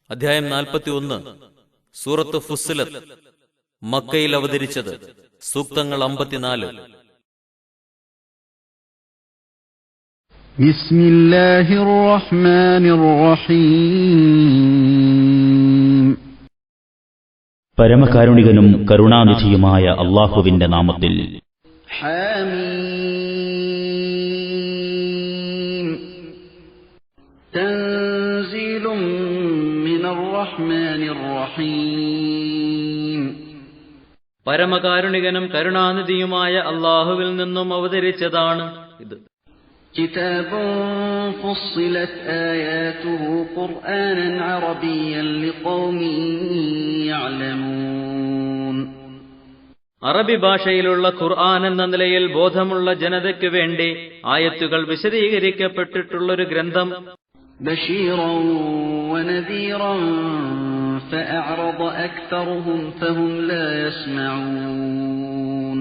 അധ്യായം 41. സൂറത്ത് ഫുസ്സിലത്ത്. മക്കയിൽ അവതരിച്ചത്. സൂക്തങ്ങൾ 54. ബിസ്മില്ലാഹിർ റഹ്മാനിർ റഹീം. പരമകാരുണികനും കരുണാനിധിയുമായ അല്ലാഹുവിന്റെ നാമത്തിൽ. ഹാമീം. തൻസീലും മിനർ റഹ്മാനിർ റഹീം. പരമകാരുണികനും കരുണാനിധിയുമായ അല്ലാഹുവിൽ നിന്നും അവതരിച്ചതാണ് ഇത്. കിതാബുൻ ഫുസ്സിലത് ആയാതുഹു ഖുർആനൻ അറബിയ്യൻ ലിഖൗമിൻ യഅലമൂൻ. അറബി ഭാഷയിലുള്ള ഖുർആൻ എന്ന നിലയിൽ ബോധമുള്ള ജനതയ്ക്ക് വേണ്ടി ആയത്തുകൾ വിശദീകരിക്കപ്പെട്ടിട്ടുള്ളൊരു ഗ്രന്ഥം. ബശീറൻ വനദീറൻ ഫഅഅറദ അക്തറുഹും ഫഹും ലാ യസ്മഊൻ.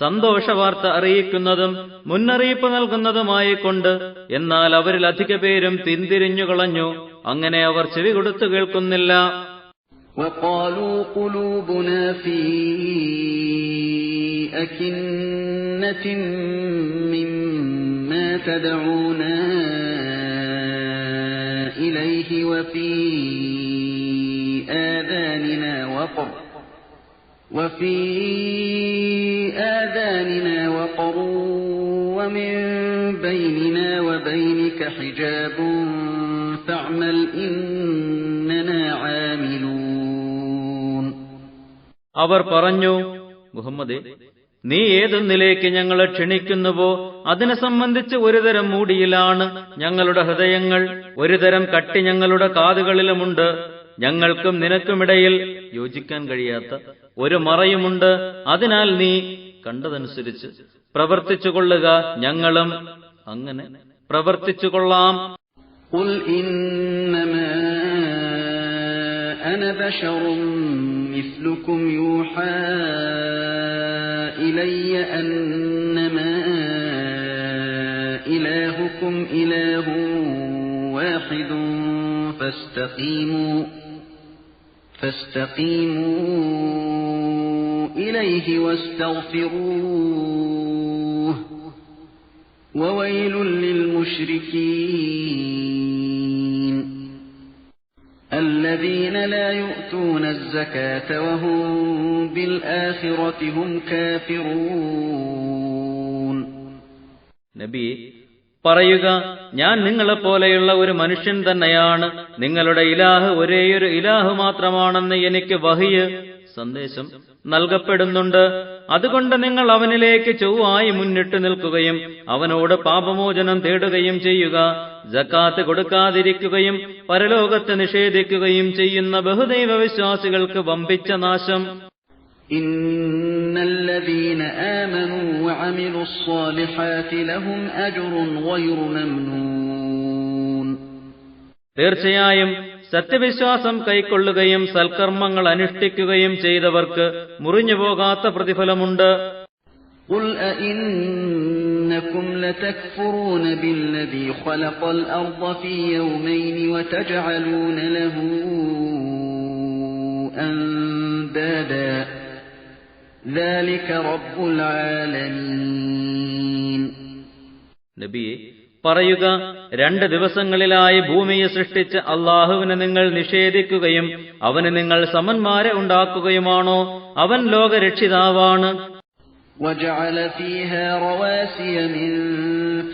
സന്തോഷവാർത്ത അറിയിക്കുന്നതും മുന്നറിയിപ്പ് നൽകുന്നതുമായിക്കൊണ്ട്, എന്നാൽ അവരിൽ അധിക പേരും പിന്തിരിഞ്ഞുകളഞ്ഞു, അങ്ങനെ അവർ ചെവി കൊടുത്തു കേൾക്കുന്നില്ല. وقالوا قلوبنا في أكنة مما تدعونا إليه وفي آذاننا وقر ومن بيننا وبينك حجاب فاعمل إننا عاملون. അവർ പറഞ്ഞു, മുഹമ്മദേ, നീ ഏതൊന്നിലേക്ക് ഞങ്ങളെ ക്ഷണിക്കുന്നുവോ അതിനെ സംബന്ധിച്ച് ഒരുതരം മൂടിയിലാണ് ഞങ്ങളുടെ ഹൃദയങ്ങൾ, ഒരുതരം കട്ടി ഞങ്ങളുടെ കാതുകളിലുമുണ്ട്. ഞങ്ങൾക്കും നിനക്കുമിടയിൽ യോജിക്കാൻ കഴിയാത്ത ഒരു മറയുമുണ്ട്. അതിനാൽ നീ കണ്ടതനുസരിച്ച് പ്രവർത്തിച്ചുകൊള്ളുക, ഞങ്ങളും അങ്ങനെ പ്രവർത്തിച്ചുകൊള്ളാം. ഖുൽ ഇന്നമാ അന ബശറുൻ മിസ്ലുകും യൂഹാ ഇലയ്യ അന്നമാ ഇലാഹുകും ഇലാഹുൻ വാഹിദുൻ فاستقيموا إليه واستغفروه وويل للمشركين الذين لا يؤتون الزكاة وهم بالآخرة هم كافرون. നബി പറയുക, ഞാൻ നിങ്ങളെപ്പോലെയുള്ള ഒരു മനുഷ്യൻ തന്നെയാണ്. നിങ്ങളുടെ ഇലാഹ് ഒരേയൊരു ഇലാഹ് മാത്രമാണെന്ന് എനിക്ക് വഹിയ് സന്ദേശം നൽകപ്പെടുന്നുണ്ട്. അതുകൊണ്ട് നിങ്ങൾ അവനിലേക്ക് ചൊവ്വായി മുന്നിട്ട് നിൽക്കുകയും അവനോട് പാപമോചനം തേടുകയും ചെയ്യുക. സക്കാത്ത് കൊടുക്കാതിരിക്കുകയും പരലോകത്തെ നിഷേധിക്കുകയും ചെയ്യുന്ന ബഹുദൈവ വിശ്വാസികൾക്ക് വമ്പിച്ച നാശം. ഇന്നല്ലദീന ആമനൂ വഅമിലുസ് സ്വാലിഹാതി ലഹും അജ്റുൻ ഗൈറു മംനൂൻ. തീർച്ചയായും സത്യവിശ്വാസം കൈക്കൊള്ളുകയും സൽക്കർമ്മങ്ങൾ അനുഷ്ഠിക്കുകയും ചെയ്തവർക്ക് മുറിഞ്ഞുപോകാത്ത പ്രതിഫലമുണ്ട്. ഖുൽ അഇന്നകും ലതക്ഫുറൂന ബില്ലദീ ഖലഖൽ അർദ ഫീ യൗമൈനി വതജഅലൂന ലഹു അൻദാദാ ذلك رب العالمين. നബിയെ പറയുക, 2 ദിവസങ്ങളിലായി ഭൂമിയെ സൃഷ്ടിച്ച അല്ലാഹുവിനെ നിങ്ങൾ നിഷേധിക്കുകയും അവന് നിങ്ങൾ സമന്മാരെ ഉണ്ടാക്കുകയുമാണോ? അവൻ ലോകരക്ഷിതാവാണ്. وجعل فيها رواسي من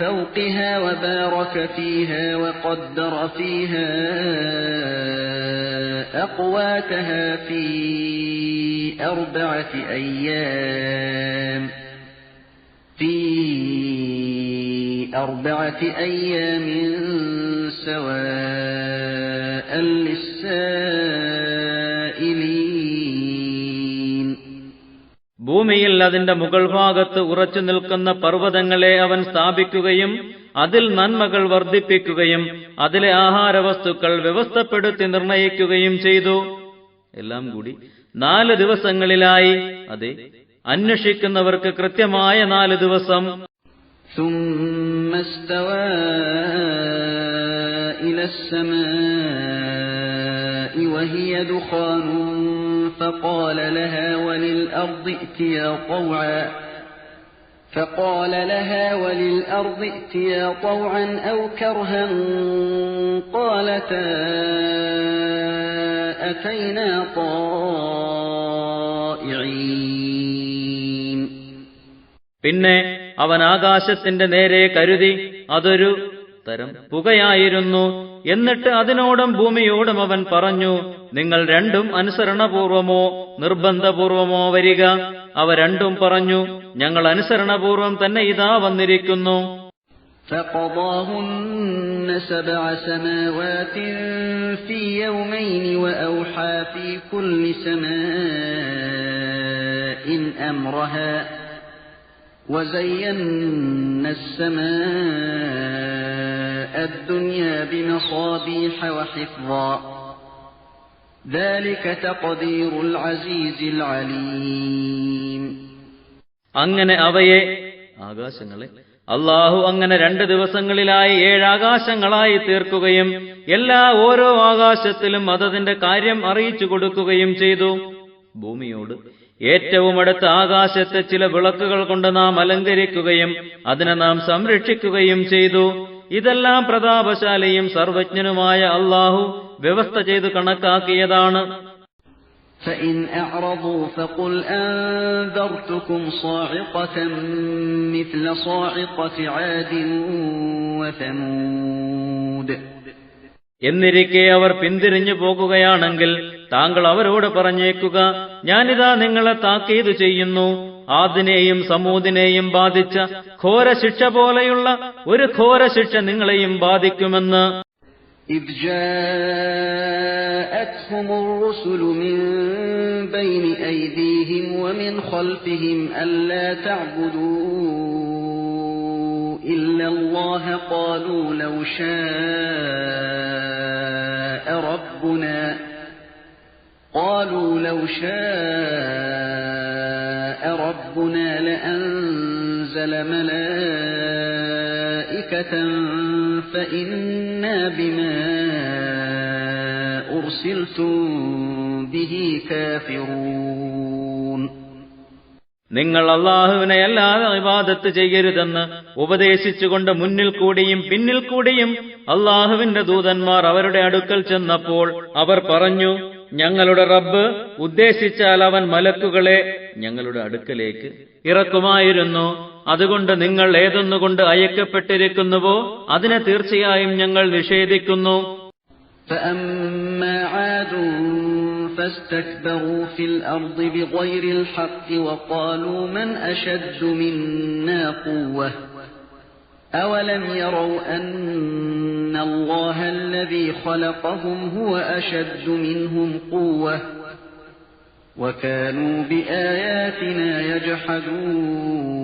فوقها وبارك فيها وقدر فيها أقواتها في 4 أيام سواء للسائلين. ഭൂമിയിൽ അതിന്റെ മുകൾ ഭാഗത്ത് ഉറച്ചു നിൽക്കുന്ന പർവ്വതങ്ങളെ അവൻ സ്ഥാപിക്കുകയും അതിൽ നന്മകൾ വർദ്ധിപ്പിക്കുകയും അതിലെ ആഹാരവസ്തുക്കൾ വ്യവസ്ഥപ്പെടുത്തി നിർണയിക്കുകയും ചെയ്തു. എല്ലാം കൂടി 4 ദിവസങ്ങളിലായി, അതെ, അന്വേഷിക്കുന്നവർക്ക് കൃത്യമായ 4 ദിവസം. ثم استوى إلى إلى السماء وهي دخان فقال لها وللأرض ائتيا طوعا أو كرها قالتا أتينا طائعين. പിന്നെ അവൻ ആകാശത്തിന്റെ നേരെ കരുതി, അതൊരു തരം പുകയായിരുന്നു. എന്നിട്ട് അതിനോടും ഭൂമിയോടും അവൻ പറഞ്ഞു, നിങ്ങൾ രണ്ടും അനുസരണപൂർവമോ നിർബന്ധപൂർവമോ വരിക. അവ രണ്ടും പറഞ്ഞു, ഞങ്ങൾ അനുസരണപൂർവം തന്നെ ഇതാ വന്നിരിക്കുന്നു. فقضاهن 7 سماوات في يومين وأوحى في كل سماء أمرها وزينا السماء الدنيا بمصابيح وحفظا ذلك تقدير العزيز العليم. അങ്ങനെ അവയെ ആകാശങ്ങളെ അല്ലാഹു അങ്ങനെ 2 ദിവസങ്ങളിലായി 7 ആകാശങ്ങളായി തീർക്കുകയും ഓരോ ആകാശത്തിലും അതതിന്റെ കാര്യം അറിയിച്ചു കൊടുക്കുകയും ചെയ്തു. ഭൂമിയോട് ഏറ്റവും അടുത്ത ആകാശത്തെ ചില വിളക്കുകൾ കൊണ്ട് നാം അലങ്കരിക്കുകയും അതിനെ നാം സംരക്ഷിക്കുകയും ചെയ്തു. ഇതെല്ലാം പ്രതാപശാലിയും സർവജ്ഞനുമായ അല്ലാഹു വ്യവസ്ഥ ചെയ്തു കണക്കാക്കിയതാണ്. فإن أعرضوا فقل أنذرتكم صاعقة مثل صاعقة عاد وثمود. എന്നിരിക്കെ അവർ പിന്തിരിഞ്ഞു പോകുകയാണെങ്കിൽ താങ്കൾ അവരോട് പറഞ്ഞേക്കുക, ഞാനിതാ നിങ്ങളെ താക്കീത് ചെയ്യുന്നു, ആദിനെയും സമൂദിനെയും ബാധിച്ച ഘോരശിക്ഷ പോലെയുള്ള ഒരു ഘോരശിക്ഷ നിങ്ങളെയും ബാധിക്കുമെന്ന്. إذ جاءتهم الرسل من بين أيديهم ومن خلفهم ألا تعبدوا إلا الله قالوا لو شاء ربنا لأنزل ملائكة فإنا بما أرسلتم به كافرون. നിങ്ങൾ അല്ലാഹുവിനെ അല്ലാതെ ഇബാദത്ത് ചെയ്യരുതെന്ന് ഉപദേശിച്ചുകൊണ്ട് മുന്നിൽ കൂടിയും പിന്നിൽ കൂടിയും അല്ലാഹുവിന്റെ ദൂതന്മാർ അവരുടെ അടുക്കൽ ചെന്നപ്പോൾ അവർ പറഞ്ഞു, ഞങ്ങളുടെ റബ്ബ് ഉദ്ദേശിച്ചാൽ അവൻ മലക്കുകളെ ഞങ്ങളുടെ അടുക്കലേക്ക് ഇറക്കുമായിരുന്നു. അതുകൊണ്ട് നിങ്ങൾ ഏതൊന്നുകൊണ്ട് അയക്കപ്പെട്ടിരിക്കുന്നുവോ അതിനെ തീർച്ചയായും ഞങ്ങൾ നിഷേധിക്കുന്നു. فأما عاد فاستكبروا في الأرض بغير الحق وقالوا من أشد منا قوة أولم يروا أن الله الذي خلقهم هو أشد منهم قوة وكانوا بآياتنا يجحدون.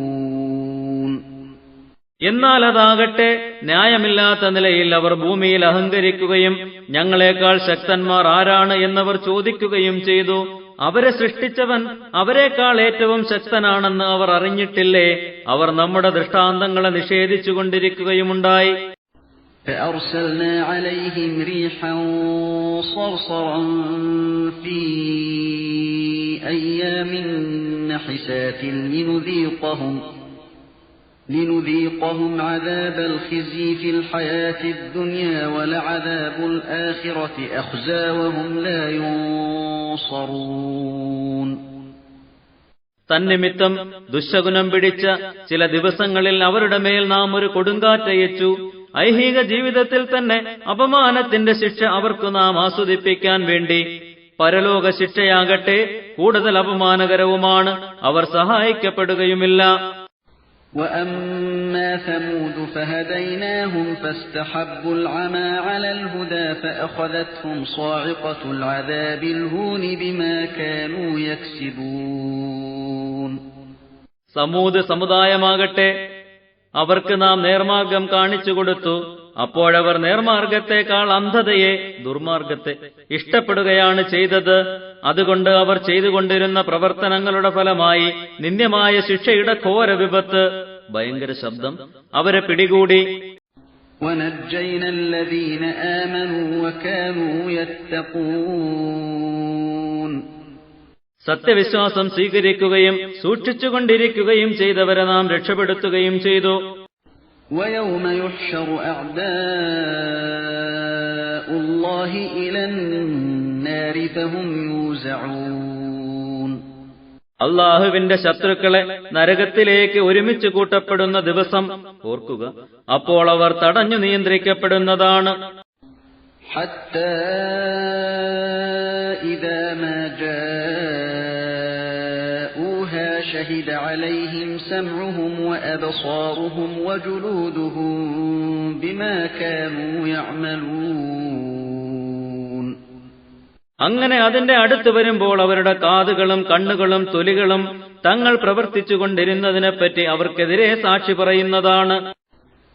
എന്നാൽ അതാകട്ടെ ന്യായമില്ലാത്ത നിലയിൽ അവർ ഭൂമിയിൽ അഹങ്കരിക്കുകയും ഞങ്ങളെക്കാൾ ശക്തന്മാർ ആരാണ് എന്നവർ ചോദിക്കുകയും ചെയ്തു. അവരെ സൃഷ്ടിച്ചവൻ അവരെക്കാൾ ഏറ്റവും ശക്തനാണെന്ന് അവർ അറിഞ്ഞിട്ടില്ലേ? അവർ നമ്മുടെ ദൃഷ്ടാന്തങ്ങളെ നിഷേധിച്ചുകൊണ്ടിരിക്കുകയുമുണ്ടായി. فأرسلنا عليهم ريحا صرصرا في أيام نحسات لنذيقهم عذاب الخزي في الحياة الدنيا ولعذاب الآخرة أخزى وهم لا ينصرون. തന്നിമിത്തം ദുശകുനം പിടിച്ച ചില ദിവസങ്ങളിൽ അവരുടെ മേൽ നാം ഒരു കൊടുങ്കാറ്റയച്ചു. ഐഹിക ജീവിതത്തിൽ തന്നെ അപമാനത്തിന്റെ ശിക്ഷ അവർക്ക് നാം ആസ്വദിപ്പിക്കാൻ വേണ്ടി. പരലോക ശിക്ഷയാകട്ടെ കൂടുതൽ അപമാനകരവുമാണ്, അവർ സഹായിക്കപ്പെടുകയുമില്ല. وأما ثمود فهديناهم فاستحبوا العمى على الهدى فأخذتهم صاعقة العذاب الهون بما كانوا يكسبون. സമൂദ് സമുദായമാകട്ടെ അവർക്ക് നാം നേർമാർഗം കാണിച്ചു കൊടുത്തു. അപ്പോഴവർ നേർമാർഗത്തെക്കാൾ അന്ധതയെ, ദുർമാർഗത്തെ ഇഷ്ടപ്പെടുകയാണ് ചെയ്തത്. അതുകൊണ്ട് അവർ ചെയ്തുകൊണ്ടിരുന്ന പ്രവർത്തനങ്ങളുടെ ഫലമായി നിന്ദ്യമായ ശിക്ഷയുടെ ഘോര വിപത്ത്, ഭയങ്കര ശബ്ദം അവരെ പിടികൂടി. وَنَجَّيْنَا الَّذِينَ آمَنُوا وَكَانُوا يَتَّقُونَ സത്യവിശ്വാസം സ്വീകരിക്കുകയും സൂക്ഷിച്ചുകൊണ്ടിരിക്കുകയും ചെയ്തവരെ നാം രക്ഷപ്പെടുത്തുകയും ചെയ്തു. وَيَوْمَ يُحْشَرُ أَعْدَاءُ اللَّهِ إِلَى النَّارِ فَهُمْ يُوزَعُونَ അള്ളാഹുവിന്റെ ശത്രുക്കളെ നരകത്തിലേക്ക് ഒരുമിച്ച് കൂട്ടപ്പെടുന്ന ദിവസം ഓർക്കുക, അപ്പോൾ അവർ തടഞ്ഞു നിയന്ത്രിക്കപ്പെടുന്നതാണ്. حَتَّى إِذَا مَا جَاءُوهَا شَهِدَ عَلَيْهِمْ سَمْعُهُمْ وَأَبْصَارُهُمْ وَجُلُودُهُمْ بِمَا كَانُوا يَعْمَلُونَ അങ്ങനെ അതിന്റെ അടുത്ത് വരുമ്പോൾ അവരുടെ കാതുകളും കണ്ണുകളും തൊലികളും തങ്ങൾ പ്രവർത്തിച്ചുകൊണ്ടിരുന്നതിനെപ്പറ്റി അവർക്കെതിരെ സാക്ഷി പറയുന്നതാണ്.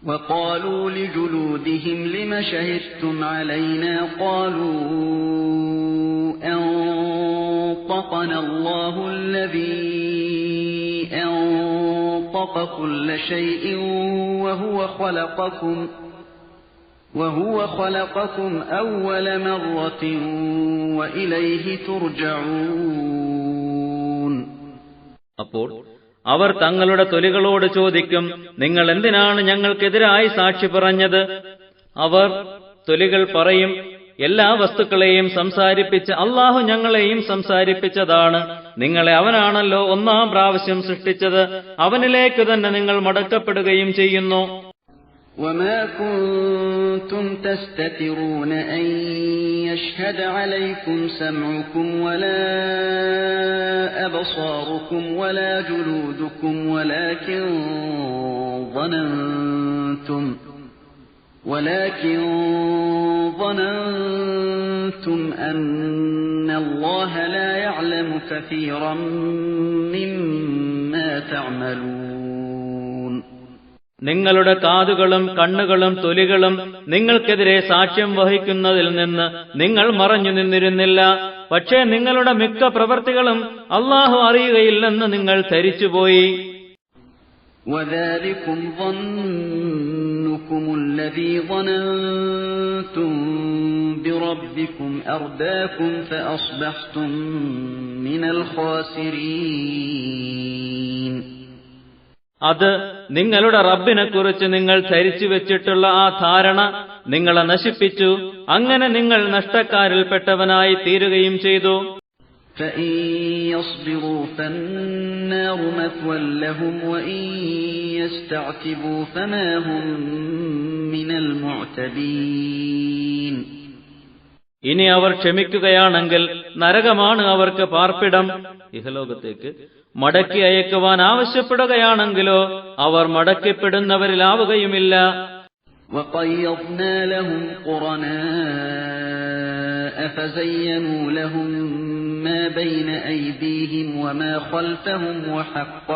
وَقَالُوا لِجُلُودِهِمْ لِمَ شَهِدتُّمْ عَلَيْنَا قَالُوا أَنطَقَنَا اللَّهُ الَّذِي أَنطَقَ كُلَّ شَيْءٍ وَهُوَ خَلَقَكُمْ أَوَّلَ مَرَّةٍ وَإِلَيْهِ تُرْجَعُونَ അപ്പോൾ അവർ തങ്ങളുടെ തൊലികളോട് ചോദിക്കും, നിങ്ങൾ എന്തിനാണ് ഞങ്ങൾക്കെതിരായി സാക്ഷി പറഞ്ഞത്? അവർ തൊലികൾ പറയും, എല്ലാ വസ്തുക്കളെയും സംസാരിപ്പിച്ച അള്ളാഹു ഞങ്ങളെയും സംസാരിപ്പിച്ചതാണ്. നിങ്ങളെ അവനാണല്ലോ ഒന്നാം പ്രാവശ്യം സൃഷ്ടിച്ചത്, അവനിലേക്ക് തന്നെ നിങ്ങൾ മടക്കപ്പെടുകയും ചെയ്യുന്നു. وَمَا كُنتُمْ تَسْتَتِرُونَ أَن يَشْهَدَ عَلَيْكُمْ سَمْعُكُمْ وَلَا أَبْصَارُكُمْ وَلَا جُلُودُكُمْ وَلَكِنْ ظَنَنْتُمْ أَنَّ اللَّهَ لَا يَعْلَمُ كَثِيرًا مِّمَّا تَعْمَلُونَ നിങ്ങളുടെ കാതുകളും കണ്ണുകളും തൊലികളും നിങ്ങൾക്കെതിരെ സാക്ഷ്യം വഹിക്കുന്നതിൽ നിന്ന് നിങ്ങൾ മറഞ്ഞു നിന്നിരുന്നില്ല. പക്ഷേ നിങ്ങളുടെ മിക്ക പ്രവൃത്തികളും അള്ളാഹു അറിയുകയില്ലെന്ന് നിങ്ങൾ ധരിച്ചുപോയി. وَذَلِكُمْ ظَنُّكُمُ الَّذِي ظَنَنْتُمْ بِرَبِّكُمْ أَرْدَاكُمْ فَأَصْبَحْتُمْ مِنَ الْخَاسِرِينَ അത് നിങ്ങളുടെ റബ്ബിനെക്കുറിച്ച് നിങ്ങൾ ധരിച്ചു വെച്ചിട്ടുള്ള ആ ധാരണ നിങ്ങളെ നശിപ്പിച്ചു. അങ്ങനെ നിങ്ങൾ നഷ്ടക്കാരിൽപ്പെട്ടവനായി തീരുകയും ചെയ്തു. فَإِن يَصْبِرُوا فَالنَّارُ مَثْوًى لَّهُمْ وَإِن يَسْتَعْتِبُوا فَمَا هُم مِّنَ الْمُعْتَبِينَ ഇനി അവർ ക്ഷമിക്കുകയാണെങ്കിൽ നരകമാണ് അവർക്ക് പാർപ്പിടം. ഇഹലോകത്തേക്ക് മടക്കി അയക്കുവാൻ ആവശ്യപ്പെടുകയാണെങ്കിലോ അവർ മടക്കിപ്പെടുന്നവരിലാവുകയുമില്ല. وَقَيَّضْنَا لَهُمْ قُرَنَاءَ فَزَيَّنُوا لَهُم مَّا بَيْنَ أَيْدِيهِمْ وَمَا خَلْفَهُمْ وَحَقَّ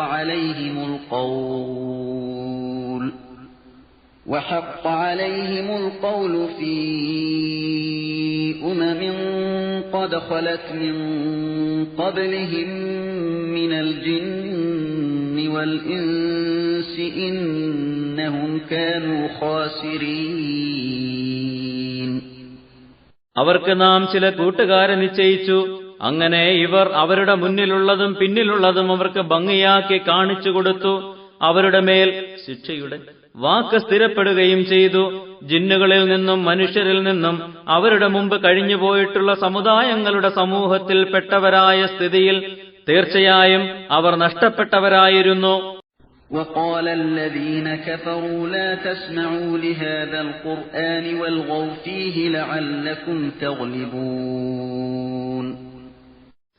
عَلَيْهِمُ الْقَوْلُ فِي أُمَمٍ قَدْ خَلَتْ مِن قَبْلِهِم مِّنَ الْجِنِّ وَالْإِنسِ إِنَّهُمْ كَانُوا خَاسِرِينَ അവർക്ക് നാം ചില കൂട്ടുകാരെ നിശ്ചയിച്ചു. അങ്ങനെ ഇവർ അവരുടെ മുന്നിലുള്ളതും പിന്നിലുള്ളതും അവർക്ക് ഭംഗിയാക്കി കാണിച്ചു കൊടുത്തു. അവരുടെ മേൽ ശിക്ഷയുടെ വാക്ക് സ്ഥിരപ്പെടുകയും ചെയ്തു. ജിന്നുകളിൽ നിന്നും മനുഷ്യരിൽ നിന്നും അവരുടെ മുമ്പ് കഴിഞ്ഞുപോയിട്ടുള്ള സമുദായങ്ങളുടെ സമൂഹത്തിൽപ്പെട്ടവരായ സ്ഥിതിയിൽ തീർച്ചയായും അവർ നഷ്ടപ്പെട്ടവരായിരുന്നു. وَقَالَ الَّذِينَ كَفَرُوا لَا تَسْمَعُوا لِهَذَا الْقُرْآنِ وَالْغَوْا فِيهِ لَعَلَّكُمْ تَغْلِبُونَ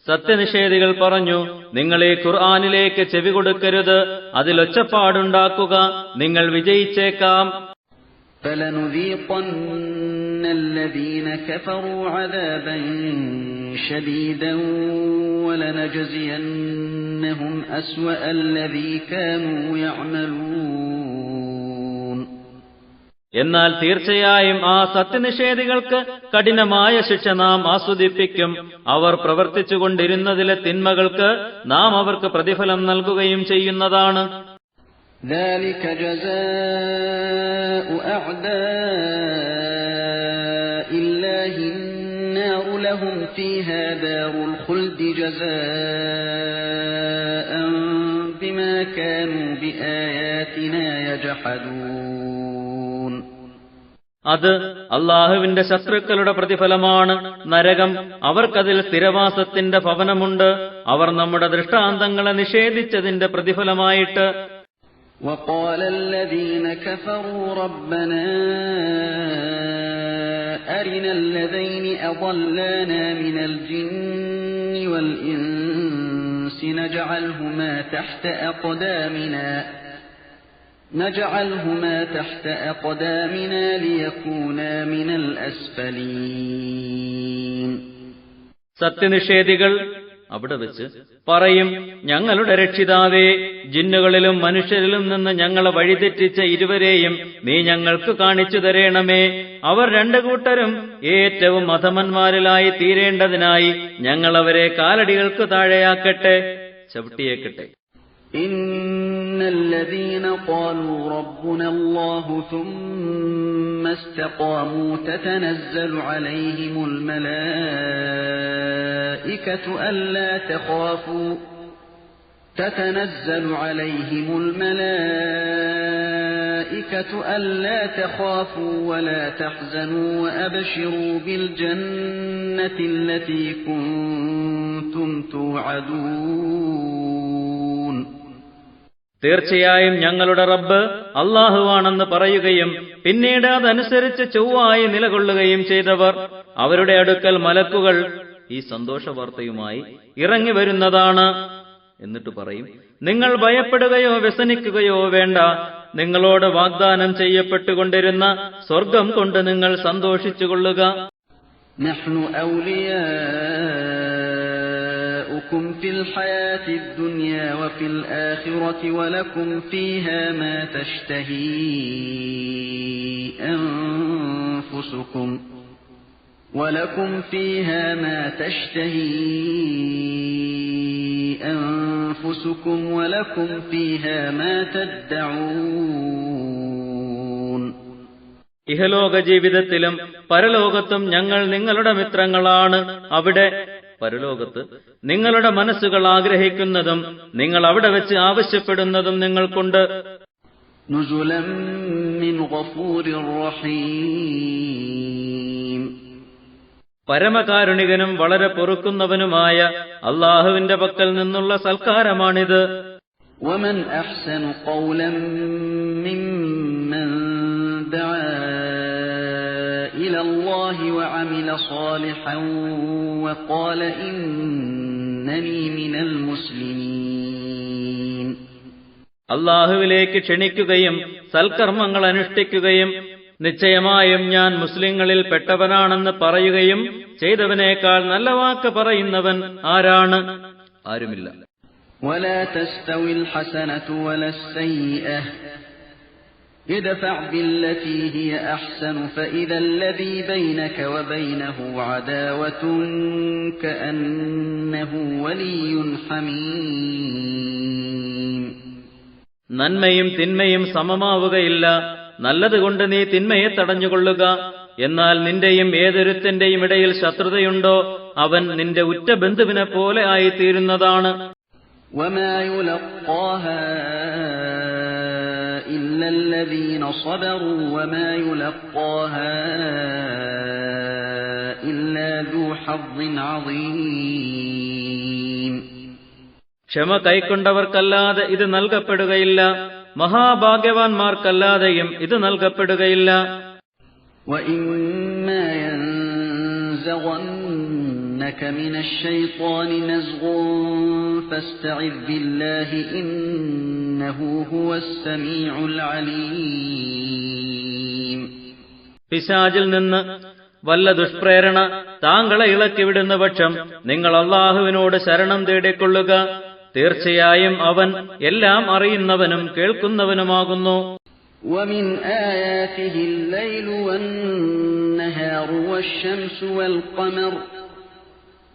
സത്യനിഷേധികൾ പറഞ്ഞു, നിങ്ങൾ ഈ ഖുർആനിലേക്ക് ചെവി കൊടുക്കരുത്, അതിലൊച്ചപ്പാടുണ്ടാക്കുക, നിങ്ങൾ വിജയിച്ചേക്കാം. فَلَنُذِيقَنَّ الَّذِينَ كَفَرُوا عَذَابًا شَدِيدًا وَلَنَجْزِيَنَّهُمْ أَسْوَأَ الَّذِي كَانُوا يَعْمَلُونَ എന്നാൽ തീർച്ചയായും ആ സത്യനിഷേധികൾക്ക് കഠിനമായ ശിക്ഷ നാം ആസ്വദിപ്പിക്കും. അവർ പ്രവർത്തിച്ചുകൊണ്ടിരുന്നതിലെ തിന്മകൾക്ക് നാം അവർക്ക് പ്രതിഫലം നൽകുകയും ചെയ്യുന്നതാണ്. ذلك جزاء أعداء الله النار لهم فيها دار الخلد جزاء بما كانوا بآياتنا يجحدون. അത് അള്ളാഹുവിന്റെ ശത്രുക്കളുടെ പ്രതിഫലമാണ്. നരകം അവർക്കതിൽ സ്ഥിരവാസത്തിന്റെ ഭവനമുണ്ട്. അവർ നമ്മുടെ ദൃഷ്ടാന്തങ്ങളെ നിഷേധിച്ചതിന്റെ പ്രതിഫലമായിട്ട്. وقال الذين كفروا ربنا أرنا الذين أضلانا من الجن والإنس نجعلهما تحت أقدامنا ليكونا من الأسفلين. സത്യനിഷേധികൾ അവിടെ വെച്ച് പറയും, ഞങ്ങളുടെ രക്ഷിതാവേ, ജിന്നുകളിലും മനുഷ്യരിലും നിന്ന് ഞങ്ങളെ വഴിതെറ്റിച്ച ഇരുവരെയും നീ ഞങ്ങൾക്ക് കാണിച്ചു തരേണമേ. അവർ രണ്ടു കൂട്ടരും ഏറ്റവും അധമന്മാരിലായി തീരേണ്ടതിനായി ഞങ്ങളവരെ കാലടികൾക്ക് താഴെയാക്കട്ടെ, ചവിട്ടിയേക്കട്ടെ. إن الذين قالوا ربنا الله ثم استقاموا تتنزل عليهم الملائكة ألا تخافوا ولا تحزنوا وأبشروا بالجنة التي كنتم توعدون. തീർച്ചയായും ഞങ്ങളുടെ റബ്ബ് അല്ലാഹുവാണെന്ന് പറയുകയും പിന്നീട് അതനുസരിച്ച് ചൊവ്വായി നിലകൊള്ളുകയും ചെയ്തവർ, അവരുടെ അടുക്കൽ മലക്കുകൾ ഈ സന്തോഷവാർത്തയുമായി ഇറങ്ങി വരുന്നതാണ്. എന്നിട്ട് പറയും, നിങ്ങൾ ഭയപ്പെടുകയോ വ്യസനിക്കുകയോ വേണ്ട. നിങ്ങളോട് വാഗ്ദാനം ചെയ്യപ്പെട്ടുകൊണ്ടിരുന്ന സ്വർഗം കൊണ്ട് നിങ്ങൾ സന്തോഷിച്ചുകൊള്ളുക. നഹ്നു ഔലിയാഉകും ഫിൽ ഹയാത്തിദ് ദുനിയാ വഫിൽ ആഖിറതി വലകും ഫീഹാ മാ തശ്തഹീ അൻഫുസുകും ولكم فيها ما تشتهي أنفسكم ولكم فيها ما تدعون. ഇഹലോക ജീവിതത്തിലും പരലോകത്തും ഞങ്ങൾ നിങ്ങളുടെ മിത്രങ്ങളാണ്. അവിടെ പരലോകത്ത് നിങ്ങളുടെ മനസ്സുകൾ ആഗ്രഹിക്കുന്നതും നിങ്ങൾ അവിടെ വെച്ച് ആവശ്യപ്പെടുന്നതും നിങ്ങൾക്കുണ്ട്. നുസുലൻ മിൻ ഗഫൂരിർ റഹീം. പരമകാരുണികനും വളരെ പൊറുക്കുന്നവനുമായ അള്ളാഹുവിന്റെ പക്കൽ നിന്നുള്ള സൽക്കാരമാണിത്. വമൻ അഹ്സനു ഖൗലൻ മിമ്മൻ ദഅ ഇലല്ലാഹി വഅമില സാലിഹൻ വഖാല ഇന്നനി മിനൽ മുസ്ലിമീൻ. അള്ളാഹുവിലേക്ക് ക്ഷണിക്കുകയും സൽക്കർമ്മങ്ങൾ അനുഷ്ഠിക്കുകയും നിശ്ചയമായും ഞാൻ മുസ്ലിങ്ങളിൽ പെട്ടവനാണെന്ന് പറയുകയും ചെയ്തവനേക്കാൾ നല്ല വാക്ക് പറയുന്നവൻ ആരാണ്? ആരുമില്ല. ولا تستوي الحسنة ولا السيئة ادفع بالتي هي أحسن فإذا الذي بينك وبينه عداوة كأنه ولي حميم. നന്മയും തിന്മയും സമമാവുകയില്ല. നല്ലതുകൊണ്ട് നീ തിന്മയെ തടഞ്ഞുകൊള്ളുക. എന്നാൽ നിന്റെയും ഏതൊരുത്തന്റെയും ഇടയിൽ ശത്രുതയുണ്ടോ അവൻ നിന്റെ ഉറ്റ ബന്ധുവിനെ പോലെ ആയിത്തീരുന്നതാണ്. وما يلقاها إلا الذين صبروا وما يلقاها إلا ذو حظ عظيم. ക്ഷമ കൈക്കൊണ്ടവർക്കല്ലാതെ ഇത് നൽകപ്പെടുകയില്ല. മഹാഭാഗ്യവാന്മാർക്കല്ലാതെയും ഇത് നൽകപ്പെടുകയില്ല. وَإِمَّا يَنزَغَنَّكَ مِنَ الشَّيْطَانِ نَزْغٌ فَاسْتَعِذْ بِاللَّهِ إِنَّهُ هُوَ السَّمِيعُ الْعَلِيمُ. പിശാചിൽ നിന്ന് വല്ല ദുഷ്പ്രേരണ താങ്കളെ ഇളക്കിവിടുന്ന പക്ഷം നിങ്ങൾ അല്ലാഹുവിനോട് ശരണം തേടിക്കൊള്ളുക. തീർച്ചയായും അവൻ എല്ലാം അറിയുന്നവനും കേൾക്കുന്നവനുമാകുന്നു. وَمِنْ آيَاتِهِ اللَّيْلُ وَالنَّهَارُ وَالشَّمْسُ وَالْقَمَرُ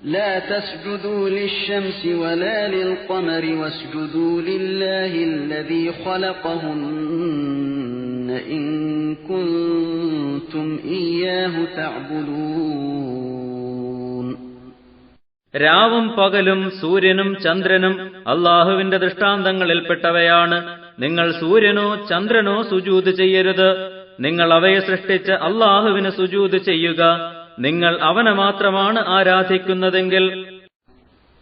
لا تسجدوا للشمس ولا للقمر واسجدوا لله الذي خلقهن إن كنتم إياه تعبدون. രാവും പകലും സൂര്യനും ചന്ദ്രനും അല്ലാഹുവിന്റെ ദൃഷ്ടാന്തങ്ങളിൽപ്പെട്ടവയാണ്. നിങ്ങൾ സൂര്യനോ ചന്ദ്രനോ സുജൂദ് ചെയ്യരുത്. നിങ്ങൾ അവയെ സൃഷ്ടിച്ച അല്ലാഹുവിന് സുജൂദ് ചെയ്യുക. നിങ്ങൾ അവനെ മാത്രമാണ് ആരാധിക്കുന്നതെങ്കിൽ.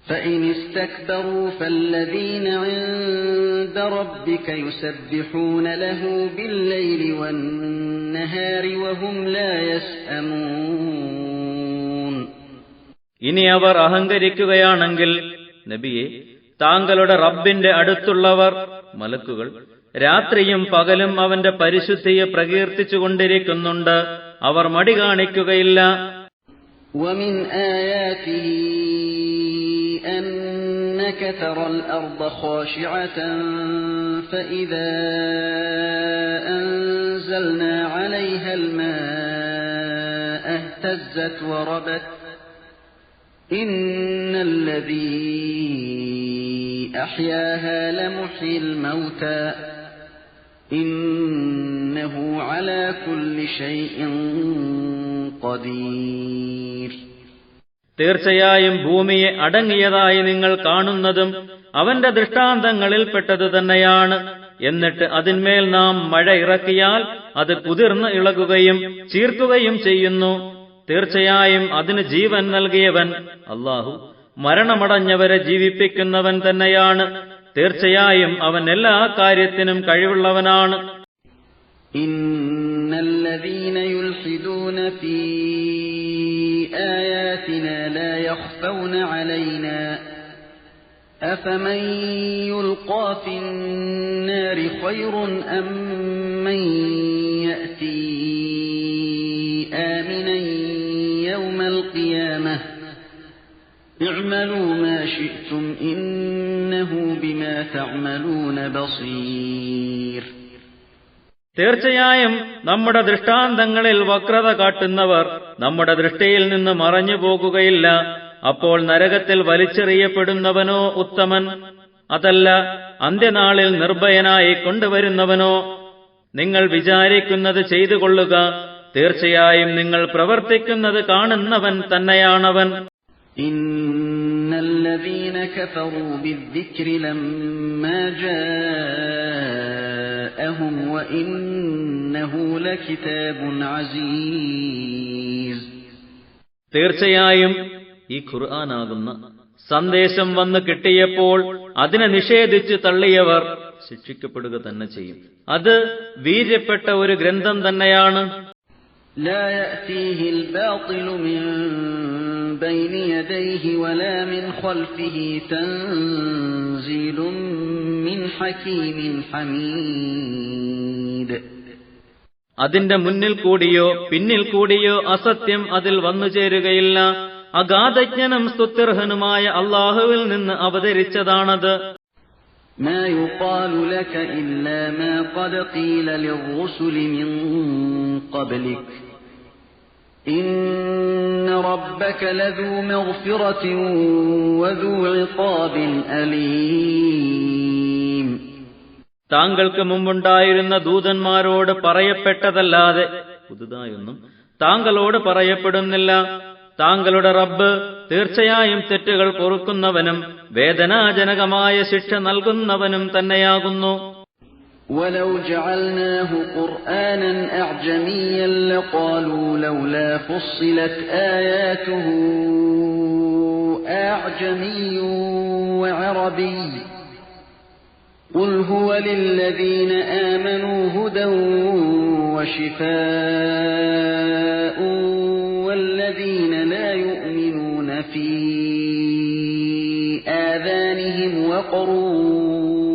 فإن استكبروا فالذين عند ربك يسبحون له بالليل والنهار وهم لا يسأمون. ഇനി അവർ അഹങ്കരിക്കുകയാണെങ്കിൽ നബിയെ, താങ്കളുടെ റബ്ബിന്റെ അടുത്തുള്ളവർ മലക്കുകൾ രാത്രിയും പകലും അവന്റെ പരിശുദ്ധിയെ പ്രകീർത്തിച്ചുകൊണ്ടിരിക്കുന്നുണ്ട്. അവർ മടി കാണിക്കുകയില്ല. ومن آياته أنك ترى الأرض خاشعة فإذا أنزلنا عليها الماء اهتزت وربت إن الذي أحياها لمحيي الموتى إنه على كل شيء قدير. തീർച്ചയായും ഭൂമിയെ അടങ്ങിയതായി നിങ്ങൾ കാണുന്നതും അവന്റെ ദൃഷ്ടാന്തങ്ങളിൽപ്പെട്ടത് തന്നെയാണ്. എന്നിട്ട് അതിന്മേൽ നാം മഴ ഇറക്കിയാൽ അത് കുതിർന്ന് ഇളകുകയും ചീർക്കുകയും ചെയ്യുന്നു. തീർച്ചയായും അതിന് ജീവൻ നൽകിയവൻ അല്ലാഹു മരണമടഞ്ഞവരെ ജീവിപ്പിക്കുന്നവൻ തന്നെയാണ്. തീർച്ചയായും അവൻ എല്ലാ കാര്യത്തിനും കഴിവുള്ളവനാണ്. ഇന്നല്ലദീന യുൽഹിദൂന ഫീ ആയാതിനാ ലാ യഖ്ഫൗന അലൈനാ അഫമൻ യുൽഖാ ഫിന്നാരി ഖൈറുൻ അമ്മൻ യഅതി ആമിനൻ യൗമൽ ഖിയാമഹ اعملوا ما شئتم إنه بما تعملون بصير. തീർച്ചയായും നമ്മുടെ ദൃഷ്ടാന്തങ്ങളിൽ വക്രത കാട്ടുന്നവർ നമ്മുടെ ദൃഷ്ടിയിൽ നിന്ന് മറഞ്ഞു പോകുകയില്ല. അപ്പോൾ നരകത്തിൽ വലിച്ചെറിയപ്പെടുന്നവനോ ഉത്തമൻ, അതല്ല അന്ത്യനാളിൽ നിർഭയനായി കൊണ്ടുവരുന്നവനോ? നിങ്ങൾ വിചാരിക്കുന്നത് ചെയ്തു കൊള്ളുക. തീർച്ചയായും നിങ്ങൾ പ്രവർത്തിക്കുന്നത് കാണുന്നവൻ തന്നെയാണവൻ. إن الذين كفروا بالذكر لما جاءهم وإنه لكتاب عزيز. തീർച്ചയായും ഈ ഖുർആനാകുന്ന സന്ദേശം വന്ന് കിട്ടിയപ്പോൾ അതിനെ നിഷേധിച്ചു തള്ളിയവർ ശിക്ഷിക്കപ്പെടുക തന്നെ ചെയ്യും. അത് വീര്യപ്പെട്ട ഒരു ഗ്രന്ഥം തന്നെയാണ്. لا يأتيه الباطل من بين يديه ولا من خلفه تنزيل من حكيم حميد. അതിന്റെ മുന്നിൽ കൂടിയോ പിന്നിൽ കൂടിയോ അസത്യം അതിൽ വന്നു ചേരുകയില്ല. അഗാധജ്ഞനും സ്തുത്യർഹനുമായ അല്ലാഹുവിൽ നിന്ന് അവതരിച്ചതാണത്. ما يقال لك إلا ما قد قيل للرسل من قبلك إن ربك لذو مغفرة وذو عقاب أليم. താങ്കൾക്ക് മുമ്പുണ്ടായിരുന്ന ദൂതന്മാരോട് പറയപ്പെട്ടതല്ലാതെ പുതുതായൊന്നും താങ്കളോട് പറയപ്പെടുന്നില്ല. താങ്കളുടെ റബ്ബ് തീർച്ചയായും തെറ്റുകൾ പൊറുക്കുന്നവനും വേദനാജനകമായ ശിക്ഷ നൽകുന്നവനും തന്നെയാകുന്നു. ولو جعلناه قرآنا أعجميا لقالوا لولا فصلت آياته أعجمي وعربي قل هو للذين آمنوا هدى وشفاء والذين لا يؤمنون في آذانهم وقر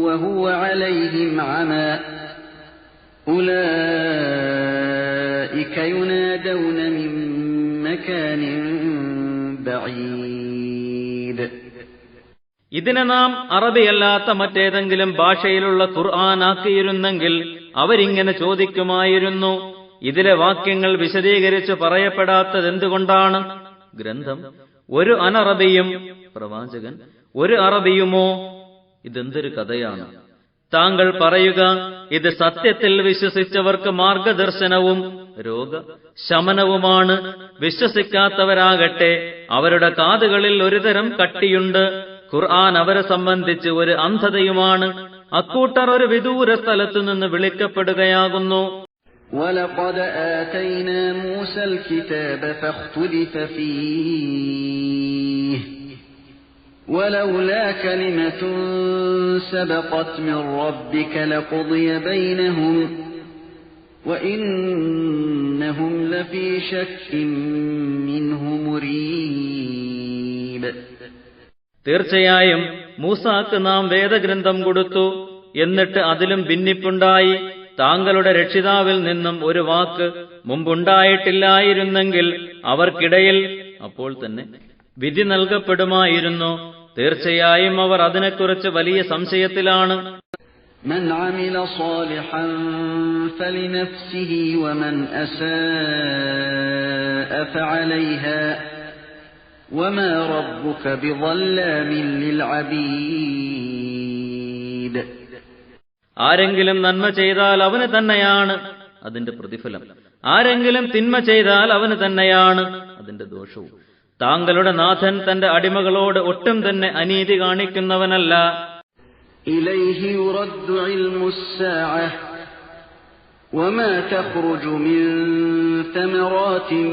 وهو عليهم عمى أولئك ينادون من مكان بعيد. ഇതിനെ നാം അറബിയല്ലാത്ത മറ്റേതെങ്കിലും ഭാഷയിലുള്ള ഖുർആൻ ആക്കിയിരുന്നെങ്കിൽ അവരിങ്ങനെ ചോദിക്കുമായിരുന്നു, ഇതിലെ വാക്യങ്ങൾ വിശദീകരിച്ച് പറയപ്പെടാത്തതെന്തുകൊണ്ടാണ്? ഗ്രന്ഥം ഒരു അനറബിയും, പ്രവാചകൻ, ഒരു അറബിയുമോ? ഇതെന്തൊരു കഥയാണ്. താങ്കൾ പറയുക, ഇത് സത്യത്തിൽ വിശ്വസിച്ചവർക്ക് മാർഗദർശനവും രോഗശമനവുമാണ്. വിശ്വസിക്കാത്തവരാകട്ടെ അവരുടെ കാതുകളിൽ ഒരുതരം കട്ടിയുണ്ട്. ഖുർആൻ അവരെ സംബന്ധിച്ച് ഒരു അന്ധതയുമാണ്. അക്കൂട്ടർ ഒരു വിദൂര സ്ഥലത്തു നിന്ന് വിളിക്കപ്പെടുകയാകുന്നു. وَلَقَدْ آتَيْنَا مُوسَى الْكِتَابَ فَاخْتُلِفَ فِيهِ وَلَوْلَا كَلِمَةٌ سَبَقَتْ مِنْ رَبِّكَ لَقُضِيَ بَيْنَهُمْ وَإِنَّهُمْ لَفِي شَكٍّ مِّنْهُ مُرِيبٍ. തീർച്ചയായും മൂസാക്ക് നാം വേദഗ്രന്ഥം കൊടുത്തു, എന്നിട്ട് അതിലും ഭിന്നിപ്പുണ്ടായി. താങ്കളുടെ രക്ഷിതാവിൽ നിന്നും ഒരു വാക്ക് മുമ്പുണ്ടായിട്ടില്ലായിരുന്നെങ്കിൽ അവർക്കിടയിൽ അപ്പോൾ തന്നെ വിധി നൽകപ്പെടുമായിരുന്നു. തീർച്ചയായും അവർ അതിനെക്കുറിച്ച് വലിയ സംശയത്തിലാണ്. മൻ അമില സാലിഹൻ ഫലിനഫ്സിഹി വമൻ അസാഅ ഫഅലൈഹാ വമാ റബ്ബുക ബിളല്ലാമിൻ ലിൽഅബീദ്. ആരെങ്കിലും നന്മ ചെയ്താൽ അവന് തന്നെയാണ് അതിന്റെ പ്രതിഫലം, ആരെങ്കിലും തിന്മ ചെയ്താൽ അവന് തന്നെയാണ് അതിന്റെ ദോഷവും. താങ്കളുടെ നാഥൻ തന്റെ അടിമകളോട് ഒട്ടും തന്നെ അനീതി കാണിക്കുന്നവനല്ല. ഇലൈഹി യുറദ്ദു ഇൽമുസ്സാഅ വമാ തഖ്റുജു മിൻ തമറാത്തിൻ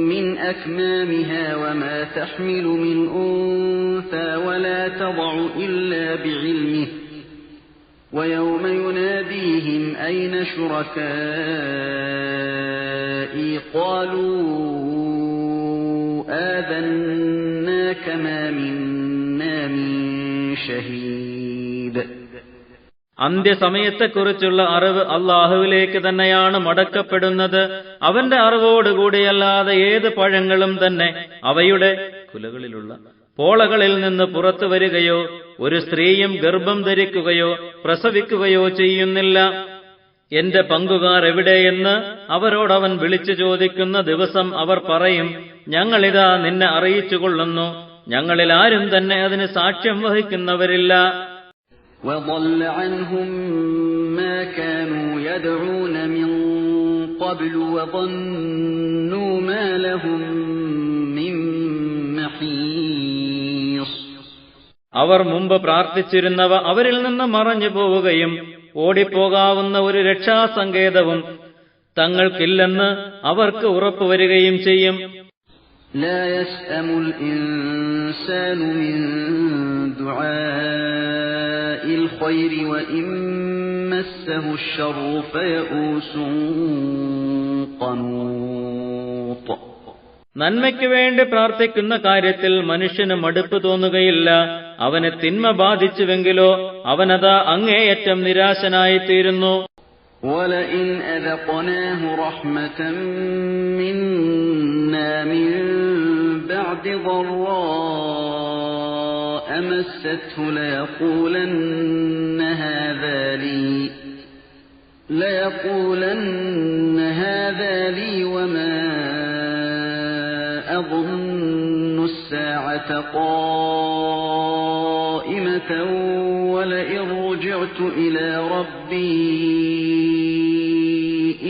മിൻ അക്മാമിഹാ വമാ തഹ്മിലു മിൻ ഉൻസാ വലാ തദഉ ഇല്ലാ ബിഇൽമിഹി وَيَوْمَ يُنَادِيهِمْ أَيْنَ شُرَكَائِي قَالُوا آذَنَّاكَ مَا مِنَّا مِن شَهِيدٍ. അന്ത്യസമയത്തെക്കുറിച്ചുള്ള അറിവ് അള്ളാഹുവിലേക്ക് തന്നെയാണ് മടക്കപ്പെടുന്നത്. അവന്റെ അറിവോടുകൂടിയല്ലാതെ ഏത് പഴങ്ങളും തന്നെ അവയുടെ കുലകളിലുള്ള പോളകളിൽ നിന്ന് പുറത്തു വരികയോ ഒരു സ്ത്രീയും ഗർഭം ധരിക്കുകയോ പ്രസവിക്കുകയോ ചെയ്യുന്നില്ല. എന്റെ പങ്കുകാർ എവിടെയെന്ന് അവരോടവൻ വിളിച്ചു ചോദിക്കുന്ന ദിവസം അവർ പറയും, ഞങ്ങളിതാ നിന്നെ അറിയിച്ചുകൊള്ളുന്നു, ഞങ്ങളിൽ ആരും തന്നെ അതിന് സാക്ഷ്യം വഹിക്കുന്നവരില്ല. وَضَلَّ عَنْهُمْ مَا كَانُوا يَدْعُونَ مِنْ قَبْلُ وَظَنُّوا مَا لَهُمْ مِنْ مَحِيصٍ. അവർ മുമ്പ് പ്രാർത്ഥിച്ചിരുന്നവ അവരിൽ നിന്ന് മറഞ്ഞു പോവുകയും ഓടിപ്പോകാവുന്ന ഒരു രക്ഷാസങ്കേതവും തങ്ങൾക്കില്ലെന്ന് അവർക്ക് ഉറപ്പുവരികയും ചെയ്യും. لا يسأم الإنسان من دعاء الخير وإن مسه الشر فيئوس قنوط. നന്മയ്ക്ക് വേണ്ടി പ്രാർത്ഥിക്കുന്ന കാര്യത്തിൽ മനുഷ്യന് മടുപ്പ് തോന്നുകയില്ല. അവന് തിന്മ ബാധിച്ചുവെങ്കിലോ അവനതാ അങ്ങേയറ്റം നിരാശനായിത്തീരുന്നു. وَلَئِنْ أَذَقْنَاهُ رَحْمَةً مِنَّا مِنْ بَعْدِ ضَرَّاءٍ مَسَّتْهُ لَيَقُولَنَّ هَذَا لِي وَمَا أَظُنُّ السَّاعَةَ قَائِمَةً وَلَئِنْ رُجِعْتُ إِلَى رَبِّي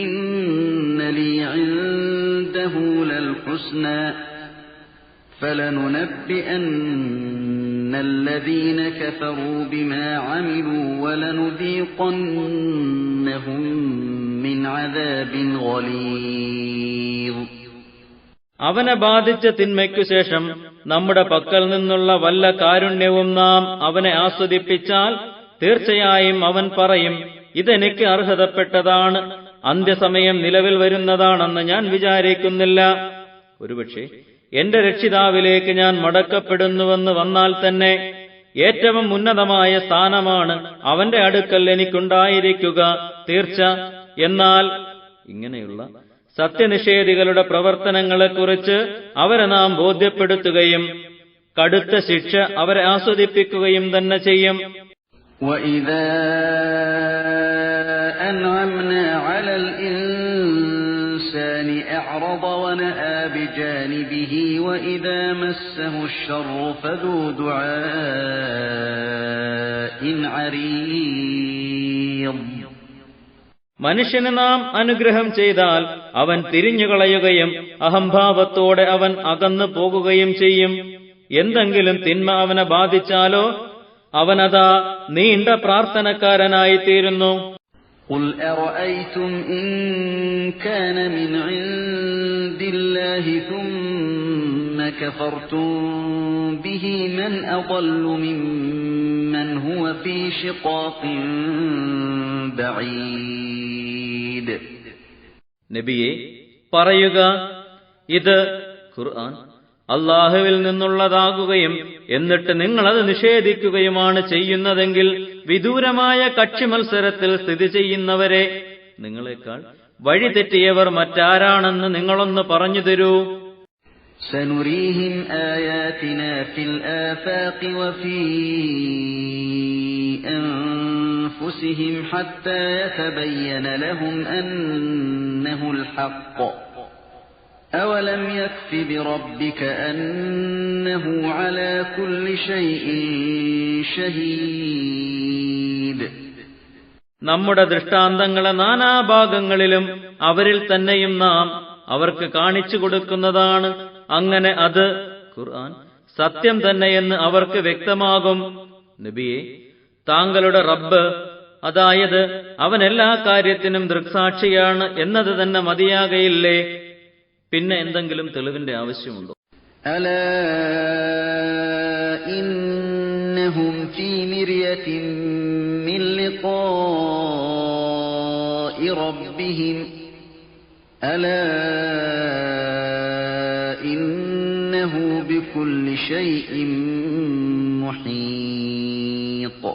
إِنَّ لِي عِندَهُ لَلْحُسْنَى فَلَنُنَبِّئَنَّ الَّذِينَ كَفَرُوا بِمَا عَمِلُوا وَلَنُذِيقَنَّهُم مِّنْ عَذَابٍ غَلِيظٍ. അവനെ ബാധിച്ച തിന്മയ്ക്കു ശേഷം നമ്മുടെ പക്കൽ നിന്നുള്ള വല്ല കാരുണ്യവും നാം അവനെ ആസ്വദിപ്പിച്ചാൽ തീർച്ചയായും അവൻ പറയും, ഇതെനിക്ക് അർഹതപ്പെട്ടതാണ്, അന്ത്യസമയം നിലവിൽ വരുന്നതാണെന്ന് ഞാൻ വിചാരിക്കുന്നില്ല. ഒരുപക്ഷെ എന്റെ രക്ഷിതാവിലേക്ക് ഞാൻ മടക്കപ്പെടുന്നുവെന്ന് വന്നാൽ തന്നെ ഏറ്റവും ഉന്നതമായ സ്ഥാനമാണ് അവന്റെ അടുക്കൽ എനിക്കുണ്ടായിരിക്കുക, തീർച്ച. എന്നാൽ ഇങ്ങനെയുള്ള സത്യനിഷേധികളുടെ പ്രവർത്തനങ്ങളെക്കുറിച്ച് അവരെ നാം ബോധ്യപ്പെടുത്തുകയും കടുത്ത ശിക്ഷ അവരെ ആസ്വദിപ്പിക്കുകയും തന്നെ ചെയ്യും. وَإِذَا أَنْعَمْنَا عَلَى الْإِنْسَانِ أَعْرَضَ أعرض ونأى بجانبه وإذا مسه الشر فذو دعاء عريض. മനുഷ്യന് നാം അനുഗ്രഹം ചെയ്താൽ അവൻ തിരിഞ്ഞുകളയുകയും അഹംഭാവത്തോടെ അവൻ അകന്നു പോകുകയും ചെയ്യും. എന്തെങ്കിലും തിന്മ അവനെ ബാധിച്ചാലോ അവനതാ നീണ്ട പ്രാർത്ഥനക്കാരനായിത്തീരുന്നു. قل أرأيتم إن كان من عند الله ثم كفرتم به من أضل ممن هو في شقاق بعيد. നബിയെ പറയുക, ഇത് ഖുർആൻ അല്ലാഹുവിൽ നിന്നുള്ളതാകുകയും എന്നിട്ട് നിങ്ങളത് നിഷേധിക്കുകയുമാണ് ചെയ്യുന്നതെങ്കിൽ വിദൂരമായ കക്ഷി മത്സരത്തിൽ സ്ഥിതി ചെയ്യുന്നവരെ നിങ്ങളെക്കാൾ വഴിതെറ്റിയവർ മറ്റാരാണെന്ന് നിങ്ങളൊന്ന് പറഞ്ഞു തരൂ. سنريهم آياتنا في الآفاق وفي أنفسهم حتى يتبين لهم أنه الحق. أولم يكف بربك أنه على كل شيء شهيد. നമ്മുടെ ദൃഷ്ടാന്തങ്ങളെ നാനാഭാഗങ്ങളിലും അവരിൽ തന്നെയും നാം അവർക്ക് കാണിച്ചു കൊടുക്കുന്നതാണ്. അങ്ങനെ അത് ഖുർആൻ സത്യം തന്നെയെന്ന് അവർക്ക് വ്യക്തമാകും. നബിയെ, താങ്കളുടെ റബ്ബ്, അതായത് അവൻ എല്ലാ കാര്യത്തിനും ദൃക്സാക്ഷിയാണ് എന്നത് തന്നെ മതിയാകയില്ലേ? പിന്നെ എന്തെങ്കിലും തെളിവിന്റെ ആവശ്യമുണ്ടോ? അലാ ഇന്നഹും ഫീ മിർയത്തിൻ മിൻ ലിഖാഇ റബ്ബിഹിം അലാ ഇന്നഹു ബികുല്ലി ശൈഇൻ മുഹീത്ത്.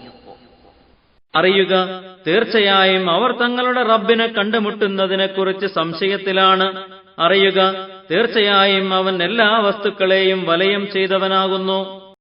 അറിയുക, തീർച്ചയായും അവർ തങ്ങളുടെ റബ്ബിനെ കണ്ടുമുട്ടുന്നതിനെക്കുറിച്ച് സംശയത്തിലാണ്. അറിയുക, തീർച്ചയായും അവൻ എല്ലാ വസ്തുക്കളെയും വലയം ചെയ്തവനാകുന്നു.